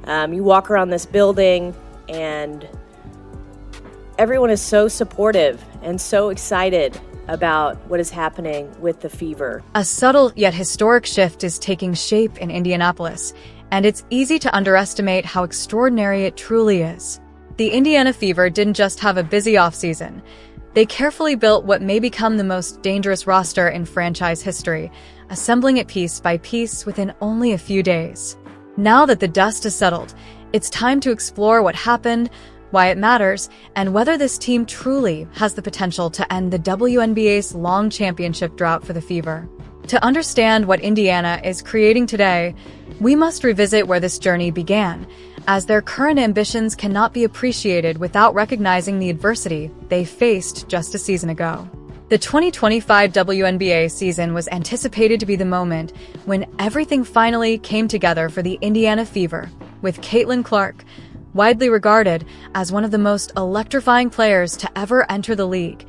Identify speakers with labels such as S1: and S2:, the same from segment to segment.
S1: You walk around this building and everyone is so supportive and so excited about what is happening with the Fever.
S2: A subtle yet historic shift is taking shape in Indianapolis, and it's easy to underestimate how extraordinary it truly is. The Indiana Fever didn't just have a busy offseason. They carefully built what may become the most dangerous roster in franchise history, assembling it piece by piece within only a few days. Now that the dust has settled, it's time to explore what happened, why it matters, and whether this team truly has the potential to end the WNBA's long championship drought for the Fever. To understand what Indiana is creating today, we must revisit where this journey began, as their current ambitions cannot be appreciated without recognizing the adversity they faced just a season ago. The 2025 WNBA season was anticipated to be the moment when everything finally came together for the Indiana Fever, with Caitlin Clark, widely regarded as one of the most electrifying players to ever enter the league,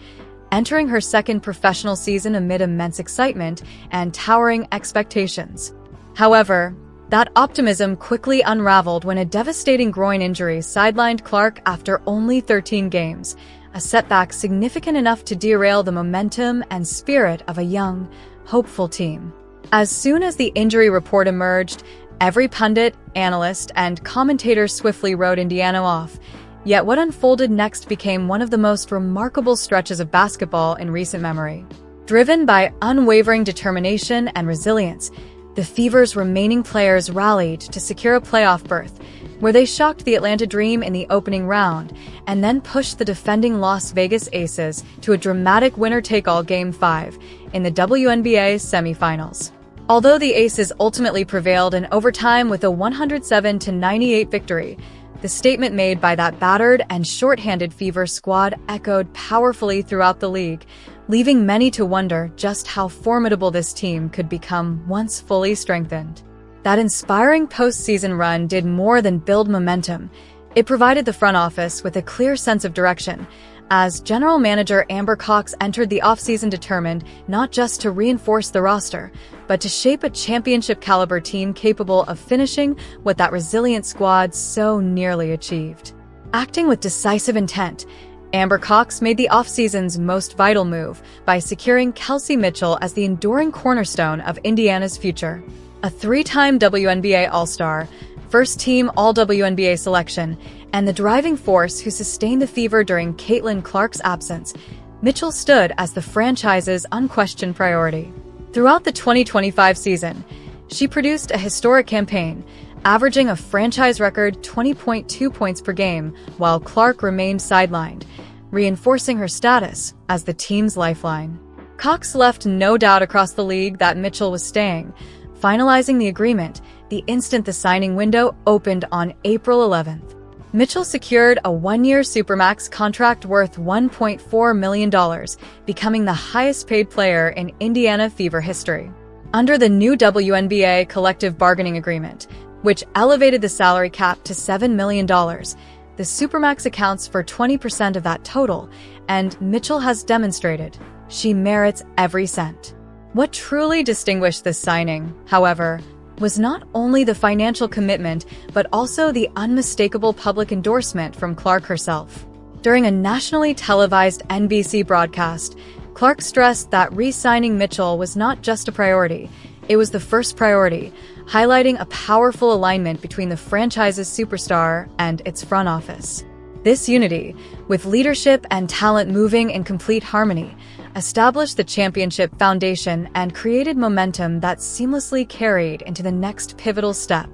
S2: entering her second professional season amid immense excitement and towering expectations. However, that optimism quickly unraveled when a devastating groin injury sidelined Clark after only 13 games, a setback significant enough to derail the momentum and spirit of a young, hopeful team. As soon as the injury report emerged, every pundit, analyst, and commentator swiftly wrote Indiana off. Yet what unfolded next became one of the most remarkable stretches of basketball in recent memory. Driven by unwavering determination and resilience, the Fever's remaining players rallied to secure a playoff berth, where they shocked the Atlanta Dream in the opening round and then pushed the defending Las Vegas Aces to a dramatic winner-take-all Game 5 in the WNBA semifinals. Although the Aces ultimately prevailed in overtime with a 107-98 victory, the statement made by that battered and short-handed Fever squad echoed powerfully throughout the league, leaving many to wonder just how formidable this team could become once fully strengthened. That inspiring postseason run did more than build momentum. It provided the front office with a clear sense of direction, as General Manager Amber Cox entered the offseason determined not just to reinforce the roster, but to shape a championship-caliber team capable of finishing what that resilient squad so nearly achieved. Acting with decisive intent, Amber Cox made the offseason's most vital move by securing Kelsey Mitchell as the enduring cornerstone of Indiana's future. A three-time WNBA All-Star, first-team All-WNBA selection, and the driving force who sustained the Fever during Caitlin Clark's absence, Mitchell stood as the franchise's unquestioned priority. Throughout the 2025 season, she produced a historic campaign, averaging a franchise record 20.2 points per game while Clark remained sidelined, reinforcing her status as the team's lifeline. Cox left no doubt across the league that Mitchell was staying, finalizing the agreement the instant the signing window opened on April 11th. Mitchell secured a one-year Supermax contract worth $1.4 million, becoming the highest-paid player in Indiana Fever history. Under the new WNBA collective bargaining agreement, which elevated the salary cap to $7 million, the Supermax accounts for 20% of that total, and Mitchell has demonstrated she merits every cent. What truly distinguished this signing, however, was not only the financial commitment, but also the unmistakable public endorsement from Clark herself. During a nationally televised NBC broadcast, Clark stressed that re-signing Mitchell was not just a priority, it was the first priority, highlighting a powerful alignment between the franchise's superstar and its front office. This unity, with leadership and talent moving in complete harmony, established the championship foundation and created momentum that seamlessly carried into the next pivotal step,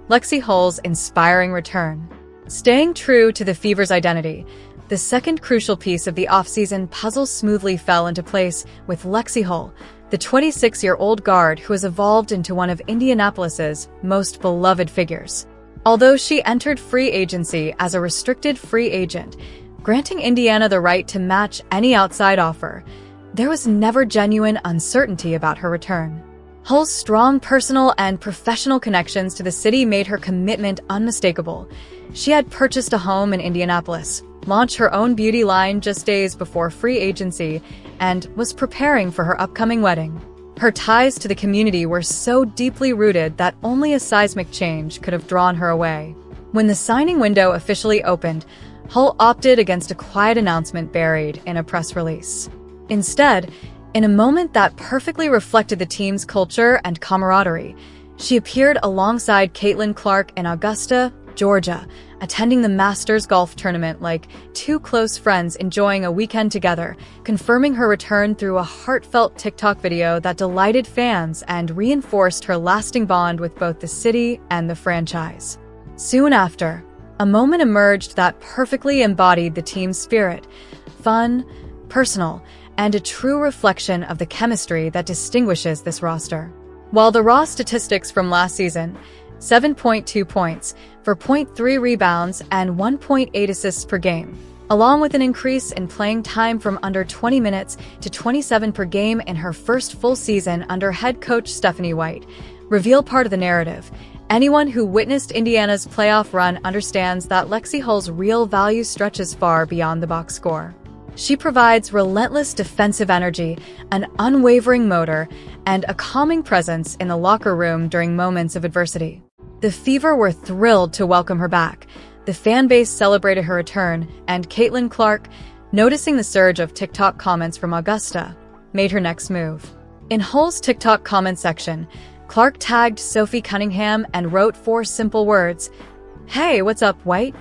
S2: Lexi Hull's inspiring return. Staying true to the Fever's identity, the second crucial piece of the offseason puzzle smoothly fell into place with Lexi Hull, the 26-year-old guard who has evolved into one of Indianapolis's most beloved figures. Although she entered free agency as a restricted free agent, granting Indiana the right to match any outside offer, there was never genuine uncertainty about her return. Hull's strong personal and professional connections to the city made her commitment unmistakable. She had purchased a home in Indianapolis, launched her own beauty line just days before free agency, and was preparing for her upcoming wedding. Her ties to the community were so deeply rooted that only a seismic change could have drawn her away. When the signing window officially opened, Hull opted against a quiet announcement buried in a press release. Instead, in a moment that perfectly reflected the team's culture and camaraderie, she appeared alongside Caitlin Clark in Augusta, Georgia, attending the Masters golf tournament like two close friends enjoying a weekend together, confirming her return through a heartfelt TikTok video that delighted fans and reinforced her lasting bond with both the city and the franchise. Soon after, a moment emerged that perfectly embodied the team's spirit: fun, personal, and a true reflection of the chemistry that distinguishes this roster. While the raw statistics from last season, 7.2 points for 0.3 rebounds and 1.8 assists per game, along with an increase in playing time from under 20 minutes to 27 per game in her first full season under head coach Stephanie White, reveal part of the narrative. Anyone who witnessed Indiana's playoff run understands that Lexi Hull's real value stretches far beyond the box score. She provides relentless defensive energy, an unwavering motor, and a calming presence in the locker room during moments of adversity. The Fever were thrilled to welcome her back. The fan base celebrated her return, and Caitlin Clark, noticing the surge of TikTok comments from Augusta, made her next move. In Hull's TikTok comment section, Clark tagged Sophie Cunningham and wrote 4 simple words: "Hey, what's up, White?"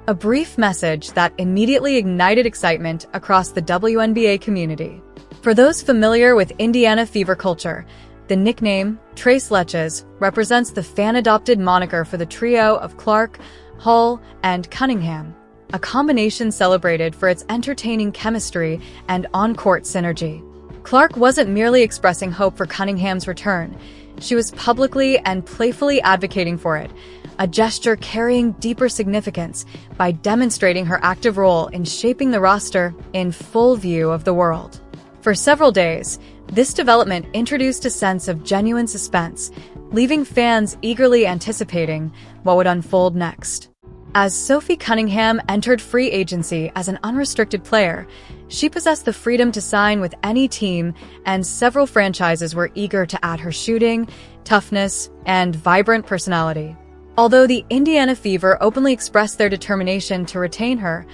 S2: A brief message that immediately ignited excitement across the WNBA community. For those familiar with Indiana Fever culture, the nickname, Tres Leches, represents the fan-adopted moniker for the trio of Clark, Hull, and Cunningham, a combination celebrated for its entertaining chemistry and on-court synergy. Clark wasn't merely expressing hope for Cunningham's return. She was publicly and playfully advocating for it, a gesture carrying deeper significance by demonstrating her active role in shaping the roster in full view of the world. For several days, this development introduced a sense of genuine suspense, leaving fans eagerly anticipating what would unfold next. As Sophie Cunningham entered free agency as an unrestricted player, she possessed the freedom to sign with any team, and several franchises were eager to add her shooting, toughness, and vibrant personality. Although the Indiana Fever openly expressed their determination to retain her,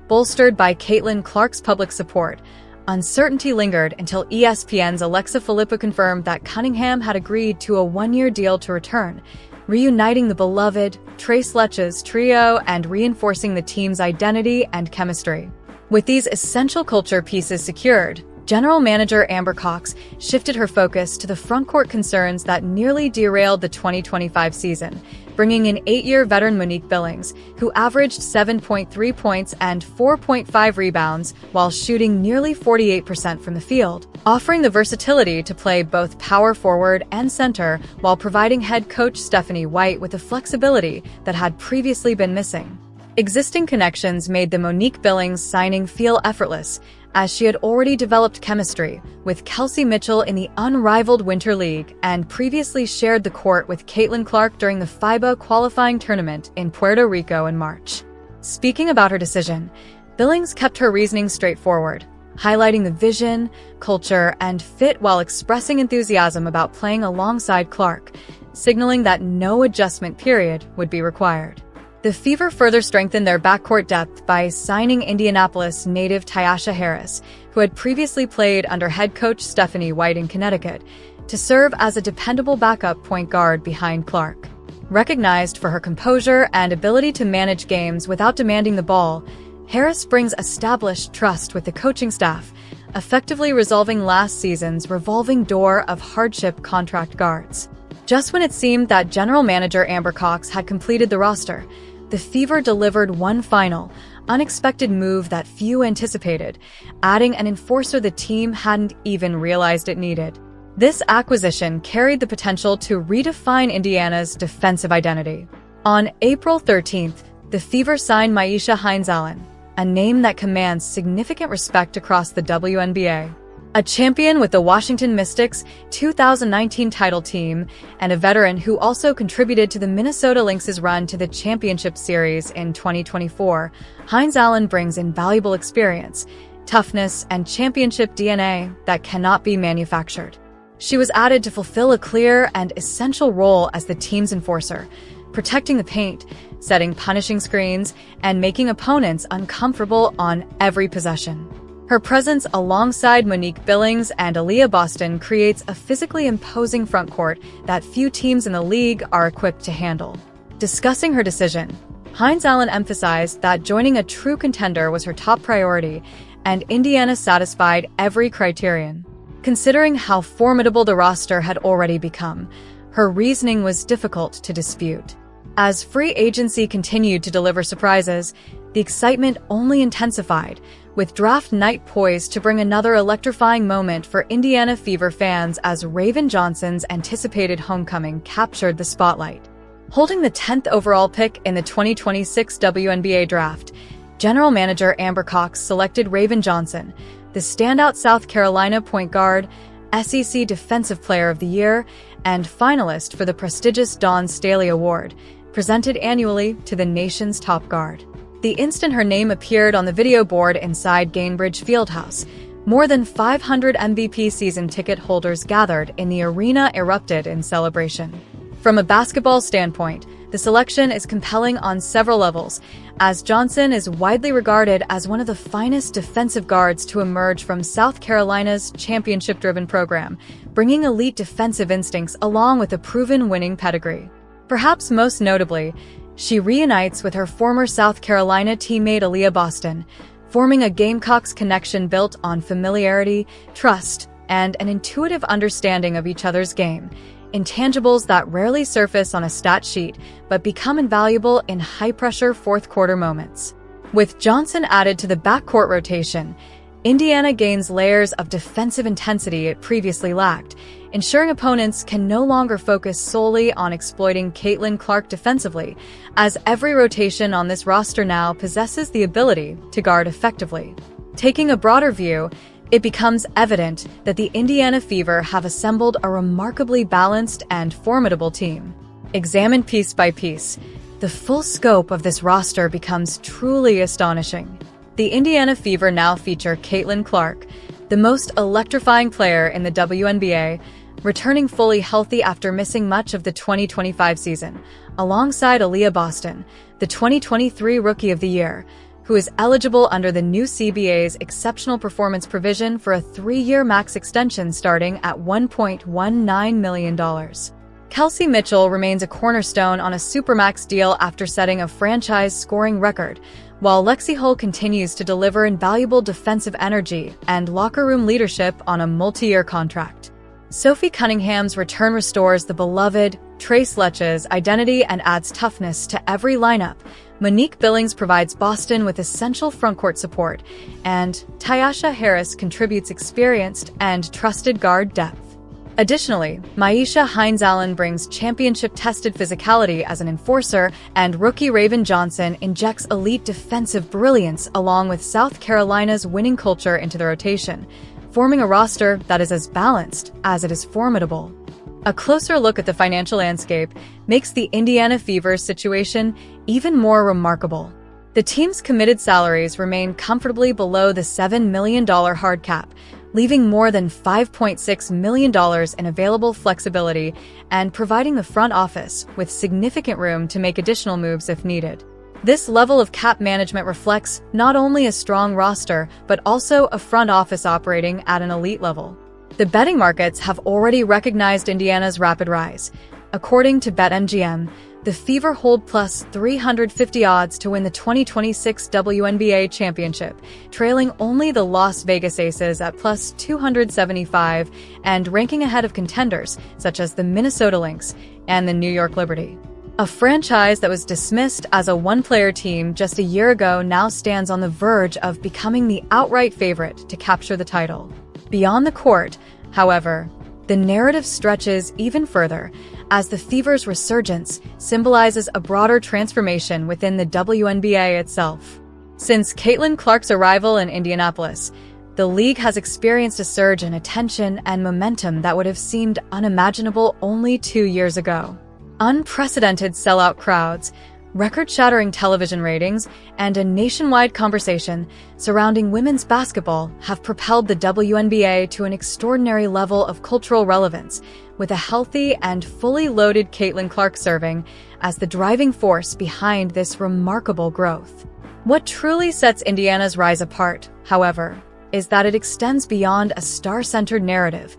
S2: bolstered by Caitlin Clark's public support, uncertainty lingered until ESPN's Alexa Filippo confirmed that Cunningham had agreed to a 1-year deal to return, reuniting the beloved Tres Leches trio and reinforcing the team's identity and chemistry. With these essential culture pieces secured, General Manager Amber Cox shifted her focus to the frontcourt concerns that nearly derailed the 2025 season, bringing in 8-year veteran Monique Billings, who averaged 7.3 points and 4.5 rebounds while shooting nearly 48% from the field, offering the versatility to play both power forward and center while providing head coach Stephanie White with the flexibility that had previously been missing. Existing connections made the Monique Billings signing feel effortless, as she had already developed chemistry with Kelsey Mitchell in the unrivaled Winter League and previously shared the court with Caitlin Clark during the FIBA qualifying tournament in Puerto Rico in March. Speaking about her decision, Billings kept her reasoning straightforward, highlighting the vision, culture, and fit while expressing enthusiasm about playing alongside Clark, signaling that no adjustment period would be required. The Fever further strengthened their backcourt depth by signing Indianapolis native Tyasha Harris, who had previously played under head coach Stephanie White in Connecticut, to serve as a dependable backup point guard behind Clark. Recognized for her composure and ability to manage games without demanding the ball, Harris brings established trust with the coaching staff, effectively resolving last season's revolving door of hardship contract guards. Just when it seemed that General Manager Amber Cox had completed the roster, the Fever delivered one final, unexpected move that few anticipated, adding an enforcer the team hadn't even realized it needed. This acquisition carried the potential to redefine Indiana's defensive identity. On April 13th, the Fever signed Myisha Hines-Allen, a name that commands significant respect across the WNBA. A champion with the Washington Mystics' 2019 title team, and a veteran who also contributed to the Minnesota Lynx' run to the championship series in 2024, Hines-Allen brings invaluable experience, toughness, and championship DNA that cannot be manufactured. She was added to fulfill a clear and essential role as the team's enforcer, protecting the paint, setting punishing screens, and making opponents uncomfortable on every possession. Her presence alongside Monique Billings and Aliyah Boston creates a physically imposing frontcourt that few teams in the league are equipped to handle. Discussing her decision, Hines Allen emphasized that joining a true contender was her top priority, and Indiana satisfied every criterion. Considering how formidable the roster had already become, her reasoning was difficult to dispute. As free agency continued to deliver surprises, the excitement only intensified, with draft night poised to bring another electrifying moment for Indiana Fever fans as Raven Johnson's anticipated homecoming captured the spotlight. Holding the 10th overall pick in the 2026 WNBA draft, General Manager Amber Cox selected Raven Johnson, the standout South Carolina point guard, SEC Defensive Player of the Year, and finalist for the prestigious Dawn Staley Award, presented annually to the nation's top guard. The instant her name appeared on the video board inside Gainbridge Fieldhouse, more than 500 MVP season ticket holders gathered and the arena erupted in celebration. From a basketball standpoint, the selection is compelling on several levels, as Johnson is widely regarded as one of the finest defensive guards to emerge from South Carolina's championship-driven program, bringing elite defensive instincts along with a proven winning pedigree. Perhaps most notably, she reunites with her former South Carolina teammate Aliyah Boston, forming a Gamecocks connection built on familiarity, trust, and an intuitive understanding of each other's game, intangibles that rarely surface on a stat sheet but become invaluable in high-pressure fourth-quarter moments. With Johnson added to the backcourt rotation, Indiana gains layers of defensive intensity it previously lacked, ensuring opponents can no longer focus solely on exploiting Caitlin Clark defensively, as every rotation on this roster now possesses the ability to guard effectively. Taking a broader view, it becomes evident that the Indiana Fever have assembled a remarkably balanced and formidable team. Examined piece by piece, the full scope of this roster becomes truly astonishing. The Indiana Fever now feature Caitlin Clark, the most electrifying player in the WNBA, returning fully healthy after missing much of the 2025 season, alongside Aliyah Boston, the 2023 Rookie of the Year, who is eligible under the new CBA's exceptional performance provision for a 3-year max extension starting at $1.19 million. Kelsey Mitchell remains a cornerstone on a supermax deal after setting a franchise scoring record, while Lexi Hull continues to deliver invaluable defensive energy and locker room leadership on a multi-year contract. Sophie Cunningham's return restores the beloved Trace Letch's identity and adds toughness to every lineup. Monique Billings provides Boston with essential frontcourt support, and Tyasha Harris contributes experienced and trusted guard depth. Additionally, Myisha Hines Allen brings championship-tested physicality as an enforcer, and rookie Raven Johnson injects elite defensive brilliance along with South Carolina's winning culture into the rotation, forming a roster that is as balanced as it is formidable. A closer look at the financial landscape makes the Indiana Fever's situation even more remarkable. The team's committed salaries remain comfortably below the $7 million hard cap, leaving more than $5.6 million in available flexibility and providing the front office with significant room to make additional moves if needed. This level of cap management reflects not only a strong roster, but also a front office operating at an elite level. The betting markets have already recognized Indiana's rapid rise. According to BetMGM, the Fever hold plus 350 odds to win the 2026 WNBA championship, trailing only the Las Vegas Aces at plus 275 and ranking ahead of contenders such as the Minnesota Lynx and the New York Liberty. A franchise that was dismissed as a one-player team just a year ago now stands on the verge of becoming the outright favorite to capture the title. Beyond the court, however, the narrative stretches even further, as the Fever's resurgence symbolizes a broader transformation within the WNBA itself. Since Caitlin Clark's arrival in Indianapolis, the league has experienced a surge in attention and momentum that would have seemed unimaginable only 2 years ago. Unprecedented sellout crowds, Record-shattering television ratings and a nationwide conversation surrounding women's basketball have propelled the WNBA to an extraordinary level of cultural relevance, with a healthy and fully loaded Caitlin Clark serving as the driving force behind this remarkable growth. What truly sets Indiana's rise apart, however, is that it extends beyond a star-centered narrative.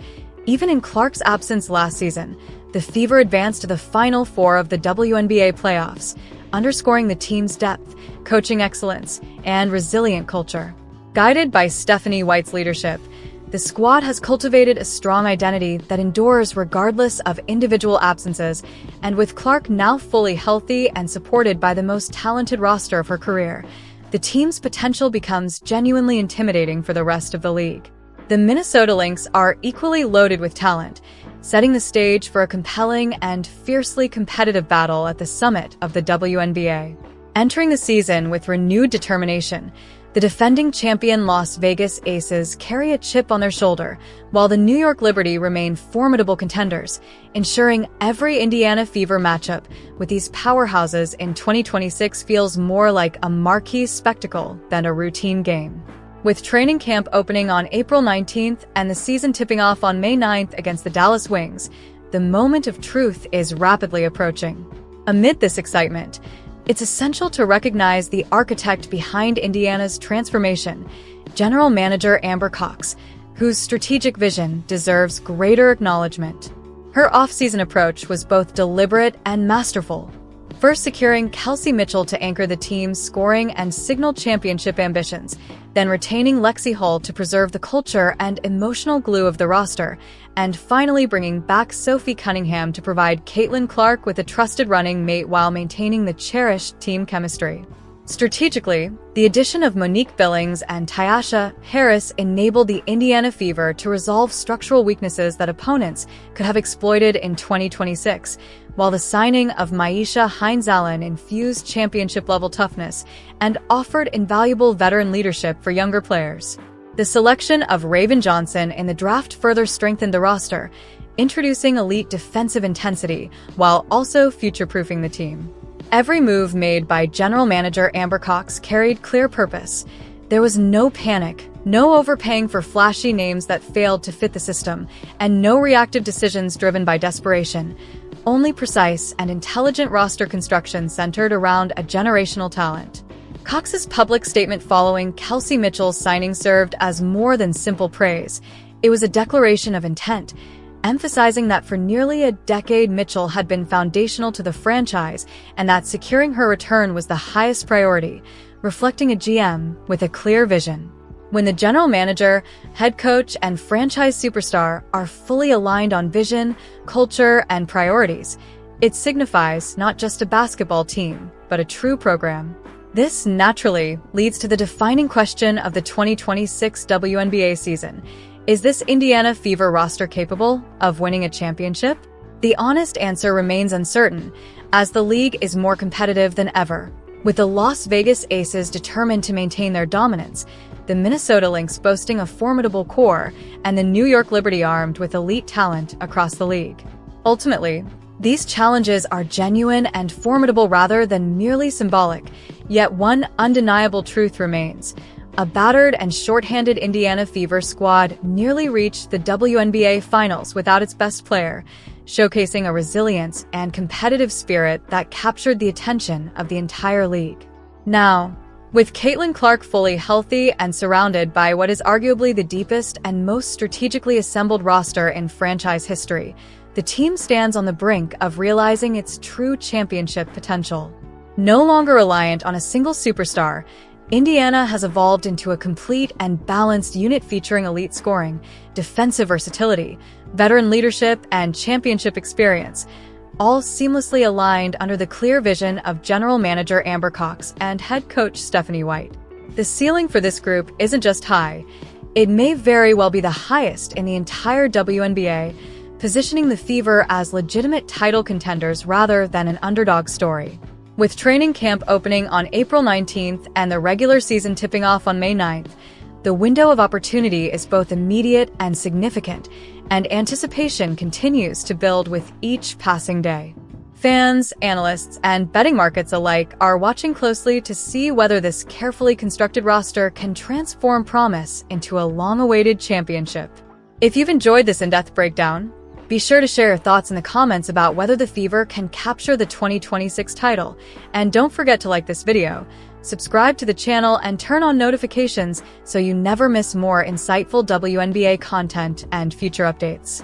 S2: Even in Clark's absence last season, the Fever advanced to the Final Four of the WNBA playoffs, underscoring the team's depth, coaching excellence, and resilient culture. Guided by Stephanie White's leadership, the squad has cultivated a strong identity that endures regardless of individual absences, and with Clark now fully healthy and supported by the most talented roster of her career, the team's potential becomes genuinely intimidating for the rest of the league. The Minnesota Lynx are equally loaded with talent, setting the stage for a compelling and fiercely competitive battle at the summit of the WNBA. Entering the season with renewed determination, the defending champion Las Vegas Aces carry a chip on their shoulder, while the New York Liberty remain formidable contenders, ensuring every Indiana Fever matchup with these powerhouses in 2026 feels more like a marquee spectacle than a routine game. With training camp opening on April 19th and the season tipping off on May 9th against the Dallas Wings, the moment of truth is rapidly approaching. Amid this excitement, it's essential to recognize the architect behind Indiana's transformation, General Manager Amber Cox, whose strategic vision deserves greater acknowledgement. Her off-season approach was both deliberate and masterful, first securing Kelsey Mitchell to anchor the team's scoring and signal championship ambitions, then retaining Lexi Hull to preserve the culture and emotional glue of the roster, and finally bringing back Sophie Cunningham to provide Caitlin Clark with a trusted running mate while maintaining the cherished team chemistry. Strategically, the addition of Monique Billings and Tyasha Harris enabled the Indiana Fever to resolve structural weaknesses that opponents could have exploited in 2026, while the signing of Maisha Hines-Allen infused championship-level toughness and offered invaluable veteran leadership for younger players. The selection of Raven Johnson in the draft further strengthened the roster, introducing elite defensive intensity while also future-proofing the team. Every move made by General Manager Amber Cox carried clear purpose. There was no panic, no overpaying for flashy names that failed to fit the system, and no reactive decisions driven by desperation. Only precise and intelligent roster construction centered around a generational talent. Cox's public statement following Kelsey Mitchell's signing served as more than simple praise. It was a declaration of intent, emphasizing that for nearly a decade Mitchell had been foundational to the franchise and that securing her return was the highest priority, reflecting a GM with a clear vision. When the general manager, head coach, and franchise superstar are fully aligned on vision, culture, and priorities, it signifies not just a basketball team, but a true program. This naturally leads to the defining question of the 2026 WNBA season. Is this Indiana Fever roster capable of winning a championship? The honest answer remains uncertain, as the league is more competitive than ever. With the Las Vegas Aces determined to maintain their dominance, the Minnesota Lynx boasting a formidable core, and the New York Liberty armed with elite talent across the league. Ultimately, these challenges are genuine and formidable rather than merely symbolic, yet one undeniable truth remains. A battered and shorthanded Indiana Fever squad nearly reached the WNBA Finals without its best player, showcasing a resilience and competitive spirit that captured the attention of the entire league. Now, with Caitlin Clark fully healthy and surrounded by what is arguably the deepest and most strategically assembled roster in franchise history, the team stands on the brink of realizing its true championship potential. No longer reliant on a single superstar, Indiana has evolved into a complete and balanced unit featuring elite scoring, defensive versatility, veteran leadership, and championship experience, all seamlessly aligned under the clear vision of General Manager Amber Cox and head coach Stephanie White. The ceiling for this group isn't just high, it may very well be the highest in the entire WNBA, positioning the Fever as legitimate title contenders rather than an underdog story. With training camp opening on April 19th and the regular season tipping off on May 9th, the window of opportunity is both immediate and significant, and anticipation continues to build with each passing day. Fans, analysts, and betting markets alike are watching closely to see whether this carefully constructed roster can transform promise into a long-awaited championship. If you've enjoyed this in-depth breakdown, be sure to share your thoughts in the comments about whether the Fever can capture the 2026 title. And don't forget to like this video, subscribe to the channel, and turn on notifications so you never miss more insightful WNBA content and future updates.